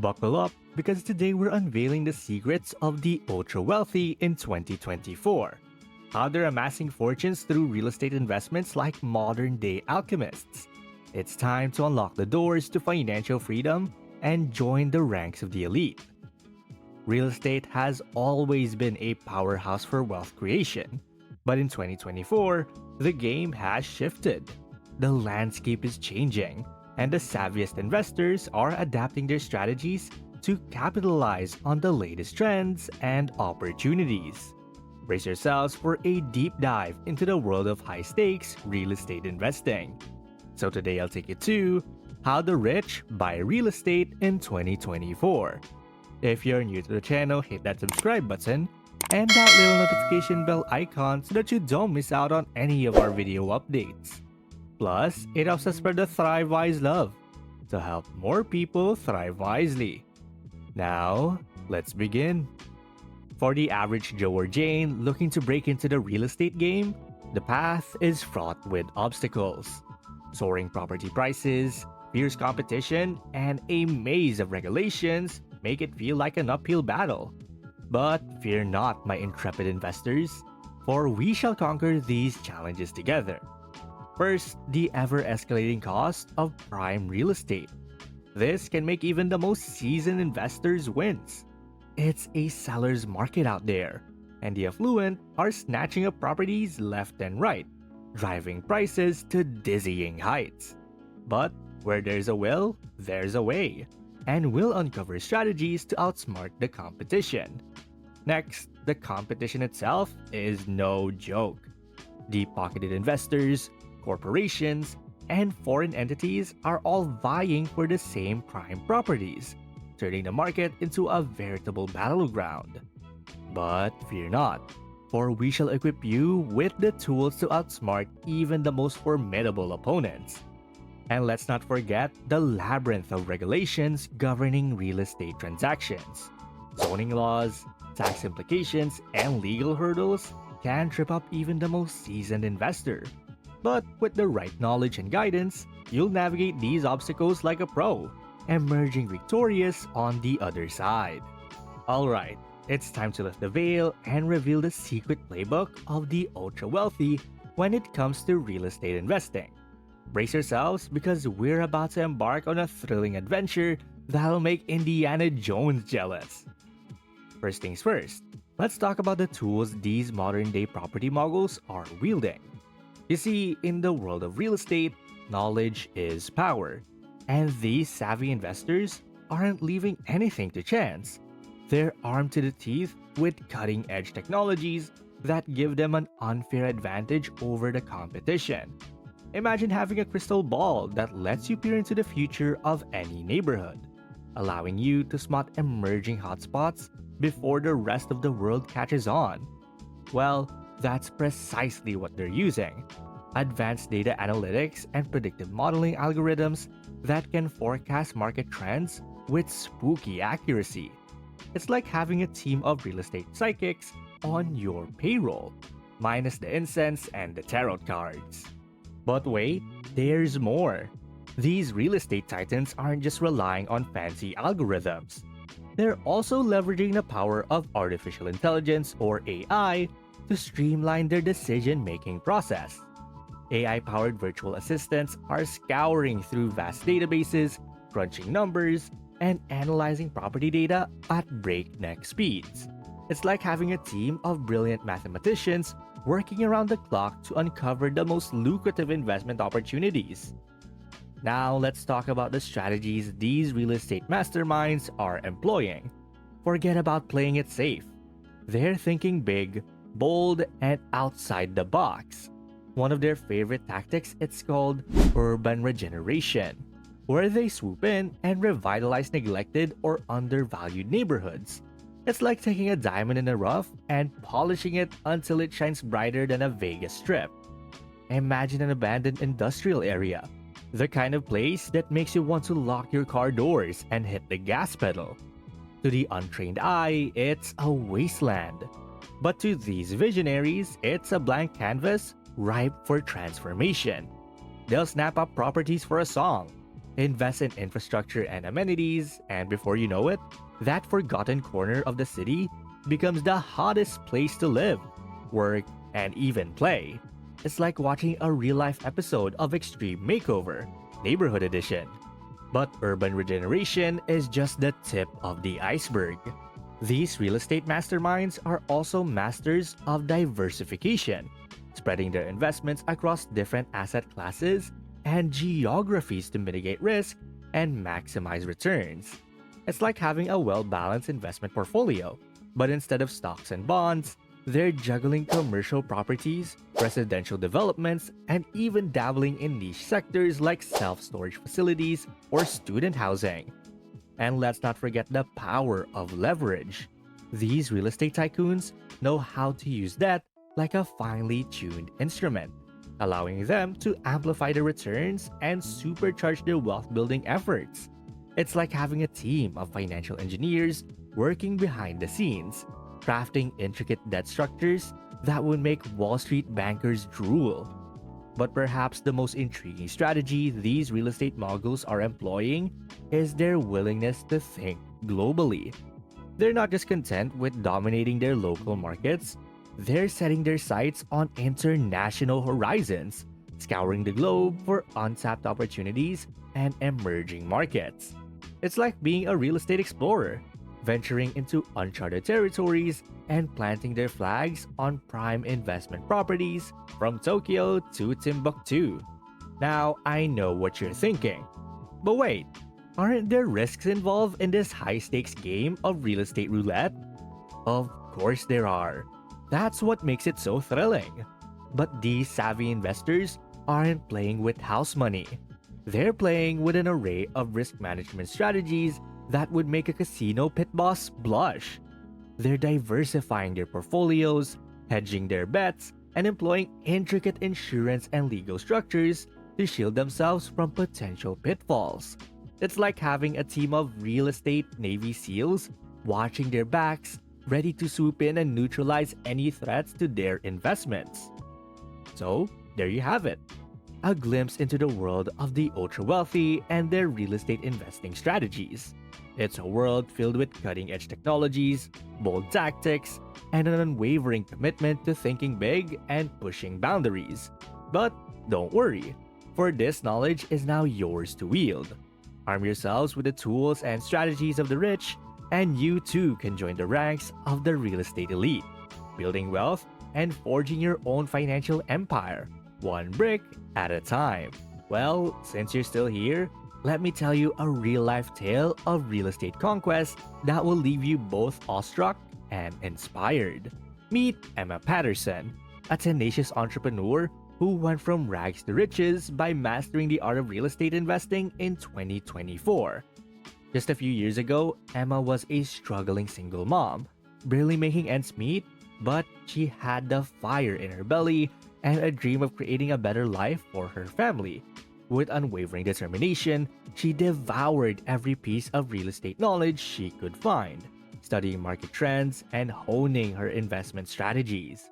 Buckle up because today we're unveiling the secrets of the ultra wealthy in 2024. How they're amassing fortunes through real estate investments like modern day alchemists. It's time to unlock the doors to financial freedom and join the ranks of the elite. Real estate has always been a powerhouse for wealth creation, but in 2024, the game has shifted. The landscape is changing, and the savviest investors are adapting their strategies to capitalize on the latest trends and opportunities. Brace yourselves for a deep dive into the world of high stakes real estate investing. So today I'll take you to how the rich buy real estate in 2024. If you're new to the channel, hit that subscribe button and that little notification bell icon so that you don't miss out on any of our video updates. Plus, it helps us spread the Thrive Wise love to help more people thrive wisely. Now, let's begin. For the average Joe or Jane looking to break into the real estate game, the path is fraught with obstacles. Soaring property prices, fierce competition, and a maze of regulations make it feel like an uphill battle. But fear not, my intrepid investors, for we shall conquer these challenges together. First, the ever-escalating cost of prime real estate. This can make even the most seasoned investors wince. It's a seller's market out there, and the affluent are snatching up properties left and right, driving prices to dizzying heights. But where there's a will, there's a way, and we'll uncover strategies to outsmart the competition. Next, the competition itself is no joke. Deep-pocketed investors, corporations, and foreign entities are all vying for the same prime properties, turning the market into a veritable battleground. But fear not, for we shall equip you with the tools to outsmart even the most formidable opponents. And let's not forget the labyrinth of regulations governing real estate transactions. Zoning laws, tax implications, and legal hurdles can trip up even the most seasoned investor. But with the right knowledge and guidance, you'll navigate these obstacles like a pro, emerging victorious on the other side. Alright, it's time to lift the veil and reveal the secret playbook of the ultra wealthy when it comes to real estate investing. Brace yourselves because we're about to embark on a thrilling adventure that'll make Indiana Jones jealous. First things first, let's talk about the tools these modern-day property moguls are wielding. You see, in the world of real estate, knowledge is power, and these savvy investors aren't leaving anything to chance. They're armed to the teeth with cutting-edge technologies that give them an unfair advantage over the competition. Imagine having a crystal ball that lets you peer into the future of any neighborhood, allowing you to spot emerging hotspots before the rest of the world catches on. Well, that's precisely what they're using. Advanced data analytics and predictive modeling algorithms that can forecast market trends with spooky accuracy. It's like having a team of real estate psychics on your payroll, minus the incense and the tarot cards. But wait, there's more. These real estate titans aren't just relying on fancy algorithms. They're also leveraging the power of artificial intelligence or AI to streamline their decision-making process. AI-powered virtual assistants are scouring through vast databases, crunching numbers, and analyzing property data at breakneck speeds. It's like having a team of brilliant mathematicians working around the clock to uncover the most lucrative investment opportunities. Now let's talk about the strategies these real estate masterminds are employing. Forget about playing it safe. They're thinking big, bold, and outside the box. One of their favorite tactics is called urban regeneration, where they swoop in and revitalize neglected or undervalued neighborhoods. It's like taking a diamond in the rough and polishing it until it shines brighter than a Vegas strip. Imagine an abandoned industrial area, the kind of place that makes you want to lock your car doors and hit the gas pedal. To the untrained eye, it's a wasteland. But to these visionaries, it's a blank canvas ripe for transformation. They'll snap up properties for a song, invest in infrastructure and amenities, and before you know it, that forgotten corner of the city becomes the hottest place to live, work, and even play. It's like watching a real life episode of Extreme Makeover, Neighborhood Edition. But urban regeneration is just the tip of the iceberg. These real estate masterminds are also masters of diversification, spreading their investments across different asset classes and geographies to mitigate risk and maximize returns. It's like having a well balanced investment portfolio, but instead of stocks and bonds, they're juggling commercial properties, residential developments, and even dabbling in niche sectors like self storage facilities or student housing. And let's not forget the power of leverage. These real estate tycoons know how to use debt like a finely tuned instrument, allowing them to amplify their returns and supercharge their wealth building efforts. It's like having a team of financial engineers working behind the scenes, crafting intricate debt structures that would make Wall Street bankers drool. But perhaps the most intriguing strategy these real estate moguls are employing is their willingness to think globally. They're not just content with dominating their local markets, they're setting their sights on international horizons, scouring the globe for untapped opportunities and emerging markets. It's like being a real estate explorer, venturing into uncharted territories and planting their flags on prime investment properties from Tokyo to Timbuktu. Now, I know what you're thinking. But wait, aren't there risks involved in this high stakes game of real estate roulette? Of course there are. That's what makes it so thrilling. But these savvy investors aren't playing with house money. They're playing with an array of risk management strategies that would make a casino pit boss blush. They're diversifying their portfolios, hedging their bets, and employing intricate insurance and legal structures to shield themselves from potential pitfalls. It's like having a team of real estate Navy SEALs watching their backs, ready to swoop in and neutralize any threats to their investments. So, there you have it. A glimpse into the world of the ultra wealthy and their real estate investing strategies. It's a world filled with cutting edge technologies, bold tactics, and an unwavering commitment to thinking big and pushing boundaries. But don't worry, for this knowledge is now yours to wield. Arm yourselves with the tools and strategies of the rich, and you too can join the ranks of the real estate elite, building wealth and forging your own financial empire, one brick at a time. Well, since you're still here, let me tell you a real-life tale of real estate conquest that will leave you both awestruck and inspired. Meet Emma Patterson, a tenacious entrepreneur who went from rags to riches by mastering the art of real estate investing in 2024. Just a few years ago, Emma was a struggling single mom, barely making ends meet, but she had the fire in her belly and a dream of creating a better life for her family. With unwavering determination, she devoured every piece of real estate knowledge she could find, studying market trends and honing her investment strategies.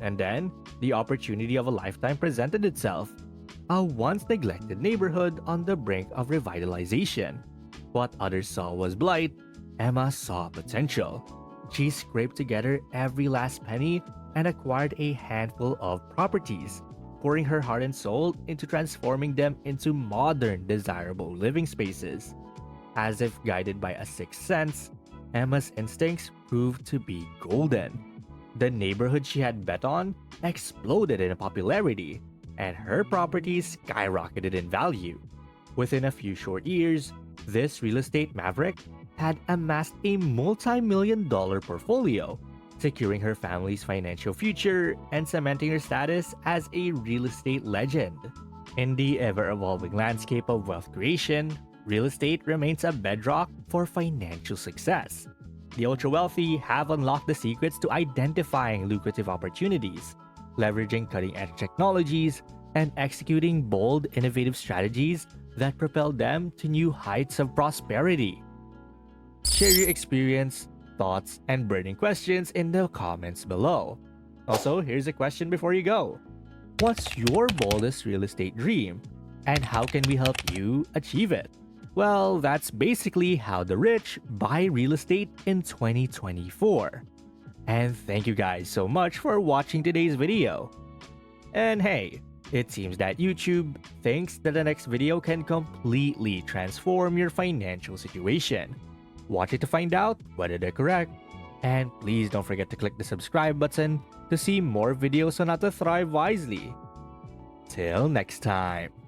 And then, the opportunity of a lifetime presented itself. A once neglected neighborhood on the brink of revitalization. What others saw was blight, Emma saw potential. She scraped together every last penny and acquired a handful of properties, pouring her heart and soul into transforming them into modern, desirable living spaces. As if guided by a sixth sense, Emma's instincts proved to be golden. The neighborhood she had bet on exploded in popularity, and her properties skyrocketed in value. Within a few short years, this real estate maverick had amassed a multi-million-dollar portfolio, securing her family's financial future and cementing her status as a real estate legend. In the ever-evolving landscape of wealth creation, real estate remains a bedrock for financial success. The ultra-wealthy have unlocked the secrets to identifying lucrative opportunities, leveraging cutting-edge technologies, and executing bold, innovative strategies that propel them to new heights of prosperity. Share your experience, thoughts, and burning questions in the comments below. Also, here's a question before you go. What's your boldest real estate dream? And how can we help you achieve it? Well, that's basically how the rich buy real estate in 2024. And thank you guys so much for watching today's video. And hey, it seems that YouTube thinks that the next video can completely transform your financial situation. Watch it to find out whether they're correct. And please don't forget to click the subscribe button to see more videos on how to thrive wisely. Till next time.